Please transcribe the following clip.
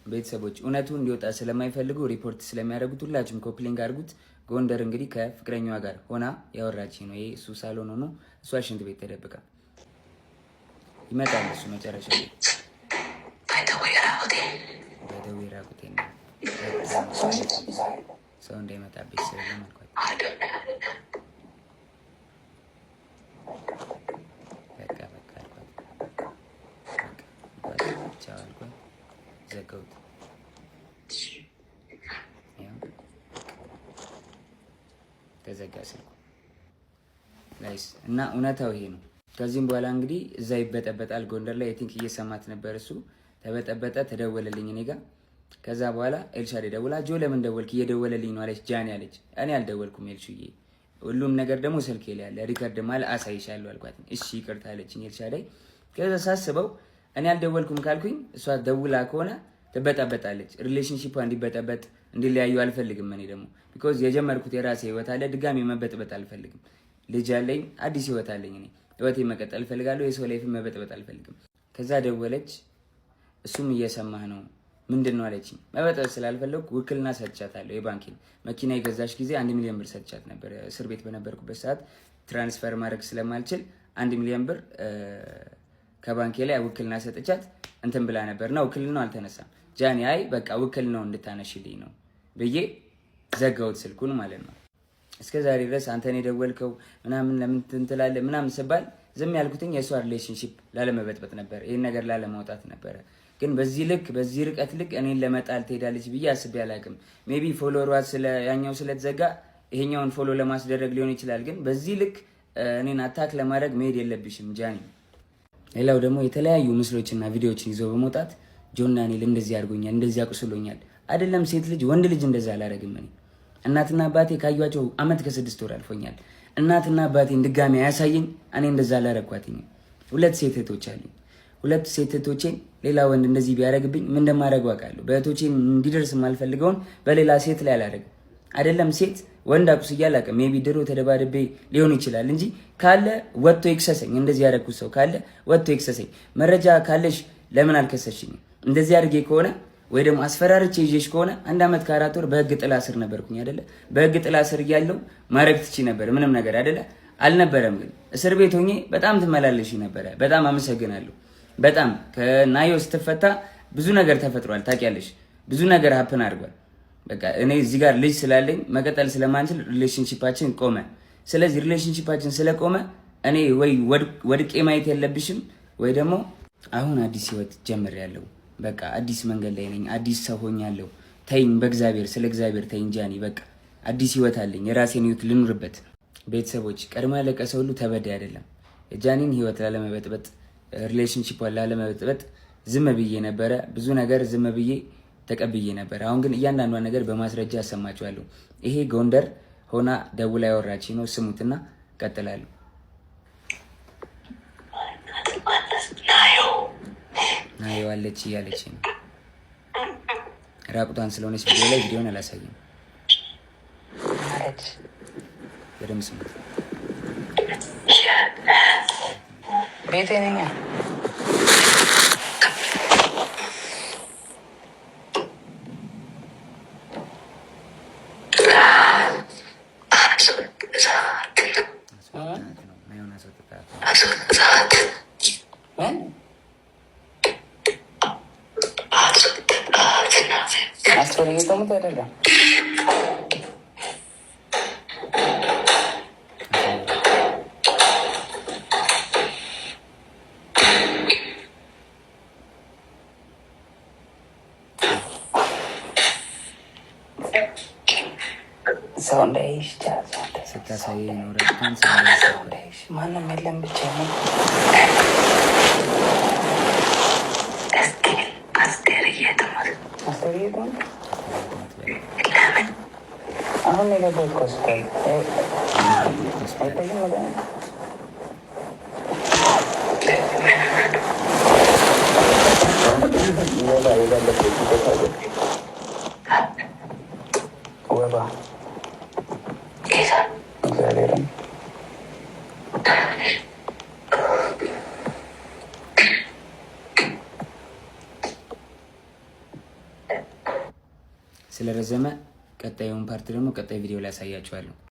ቤተሰቦች እውነቱን እንዲወጣ ስለማይፈልጉ ሪፖርት ስለሚያደርጉት ሁላችሁም ኮፕሊንግ አድርጉት። ጎንደር እንግዲህ ከፍቅረኛዋ ጋር ሆና ያወራች ነው። ይሄ እሱ ሳሎን ሆኖ እሷ ሽንት ቤት ተደብቃ ይመጣል። እሱ መጨረሻ ላይ በደዌራ ሆቴል ሰው እንዳይመጣብኝ ስለለመድኳት ዘጋሁት። ተዘጋ ስልኩ ጋይስ እና እውነታው ይሄ ነው። ከዚህም በኋላ እንግዲህ እዛ ይበጠበጣል ጎንደር ላይ ቲንክ እየሰማት ነበር። እሱ ተበጠበጠ፣ ተደወለልኝ እኔ ጋር። ከዛ በኋላ ኤልሻዴ ደውላ ጆ ለምን ደወልክ? እየደወለልኝ ነው አለች። ጃኒ አለች። እኔ አልደወልኩም ኤልሹዬ፣ ሁሉም ነገር ደግሞ ስልኬ ላይ ያለ ሪከርድ ማለት አሳይሻለሁ አልኳት። እሺ ይቅርታ አለችኝ ኤልሻዴ። ከዛ ሳስበው እኔ አልደወልኩም ካልኩኝ እሷ ደውላ ከሆነ ትበጠበጣለች። ሪሌሽንሺፑ እንዲበጠበጥ እንዲለያዩ አልፈልግም። እኔ ደግሞ ቢኮዝ የጀመርኩት የራሴ ህይወት አለ፣ ድጋሚ መበጥበጥ አልፈልግም። ልጅ አለኝ፣ አዲስ ህይወት አለኝ። እኔ ህይወቴን መቀጠል እፈልጋለሁ። የሰው ላይፍ መበጥበጥ አልፈልግም። ከዛ ደወለች። እሱም እየሰማህ ነው ምንድን ነው አለችኝ። መበጥበጥ ስላልፈለኩ ውክልና ሰጥቻታለሁ። የባንኪን መኪና የገዛች ጊዜ 1 ሚሊዮን ብር ሰጥቻት ነበር። እስር ቤት በነበርኩበት ሰዓት ትራንስፈር ማድረግ ስለማልችል 1 ሚሊዮን ብር ከባንኬ ላይ ውክልና ሰጥቻት እንትን ብላ ነበርና ውክልናው አልተነሳም። ጃኒ አይ በቃ ውክልናው እንድታነሽልኝ ነው ብዬ ዘጋሁት ስልኩን ማለት ነው። እስከ ዛሬ ድረስ አንተን የደወልከው ምናምን ለምን ትንትላለህ ምናምን ስባል ዝም ያልኩትኝ የእሷ ሪሌሽንሺፕ ላለመበጥበጥ ነበር፣ ይሄን ነገር ላለማውጣት ነበረ። ግን በዚህ ልክ በዚህ ርቀት ልክ እኔን ለመጣል ትሄዳለች ብዬ አስቤ አላውቅም። ሜቢ ፎሎወሯ ያኛው ስለተዘጋ ይሄኛውን ፎሎ ለማስደረግ ሊሆን ይችላል። ግን በዚህ ልክ እኔን አታክ ለማድረግ መሄድ የለብሽም ጃኒ። ሌላው ደግሞ የተለያዩ ምስሎችና ቪዲዮዎችን ይዞ በመውጣት ጆና ዳንኤል እንደዚህ አድርጎኛል፣ እንደዚህ አቁስሎኛል። አይደለም ሴት ልጅ ወንድ ልጅ እንደዛ አላደርግም። እኔ እናትና አባቴ ካዩዋቸው አመት ከ6 ወር አልፎኛል። እናትና አባቴን ድጋሚ አያሳየኝ። እኔ እንደዛ አላረኳትኝ። 2 ሴት እህቶች አሉኝ። 2 ሴት እህቶቼን ሌላ ወንድ እንደዚህ ቢያደርግብኝ ምን እንደማደርገው አውቃለሁ። በእህቶቼን እንዲደርስ የማልፈልገውን በሌላ ሴት ላይ አላደርግም። አይደለም ሴት ወንድ አቁስዬ አላውቅም። ሜቢ ድሮ ተደባድቤ ሊሆን ይችላል እንጂ ካለ ወጥቶ ይክሰሰኝ። እንደዚህ ያደረኩት ሰው ካለ ወጥቶ ይክሰሰኝ። መረጃ ካለሽ ለምን አልከሰሽኝ? እንደዚህ አድርጌ ከሆነ ወይ ደግሞ አስፈራርቼ ይዤሽ ከሆነ 1 አመት ከ4 ወር በህግ ጥላ ስር ነበርኩኝ አይደለ? በህግ ጥላ ስር እያለሁ ማድረግ ትቺ ነበር፣ ምንም ነገር አይደለ? አልነበረም። ግን እስር ቤት ሆኜ በጣም ትመላለሽ ነበረ። በጣም አመሰግናለሁ። በጣም ከናዮ ስትፈታ ብዙ ነገር ተፈጥሯል። ታውቂያለሽ፣ ብዙ ነገር ሀፕን አድርጓል። በቃ እኔ እዚህ ጋር ልጅ ስላለኝ መቀጠል ስለማንችል ሪሌሽንሺፓችን ቆመ። ስለዚህ ሪሌሽንሺፓችን ስለቆመ እኔ ወይ ወድቄ ማየት የለብሽም ወይ ደግሞ አሁን አዲስ ህይወት ጀምሬያለሁ። በቃ አዲስ መንገድ ላይ ነኝ። አዲስ ሰው ሆኛለሁ። ተይኝ፣ በእግዚአብሔር ስለ እግዚአብሔር ተይኝ ጃኒ። በቃ አዲስ ህይወት አለኝ። የራሴን ህይወት ልኑርበት። ቤተሰቦች ቀድሞ ያለቀሰ ሁሉ ተበዳይ አይደለም። የጃኒን ህይወት ላለመበጥበጥ ሪሌሽንሺፑን ላለመበጥበጥ ዝም ብዬ ነበረ። ብዙ ነገር ዝም ብዬ ተቀብዬ ነበር። አሁን ግን እያንዳንዷን ነገር በማስረጃ ያሰማችኋለሁ። ይሄ ጎንደር ሆና ደውላ ያወራች ነው። ስሙትና ቀጥላለሁ። ናዮ አለች እያለች ነው። ራቁቷን ስለሆነች ቪዲዮ ላይ ቪዲዮን አላሳየም። በደምብ ስሙት። ቤቴ ነኝ። አስፈልግም አይደለም ሰው እንዳይሽ ስታሳይ ኖረ ማንም የለም ብቻ ነው። አሁን የገባሁት ሆስፒታል አይታይም ወደ ወባ እግዚአብሔርን ስለረዘመ ቀጣዩን ፓርት ደግሞ ቀጣይ ቪዲዮ ላይ ያሳያችኋለሁ።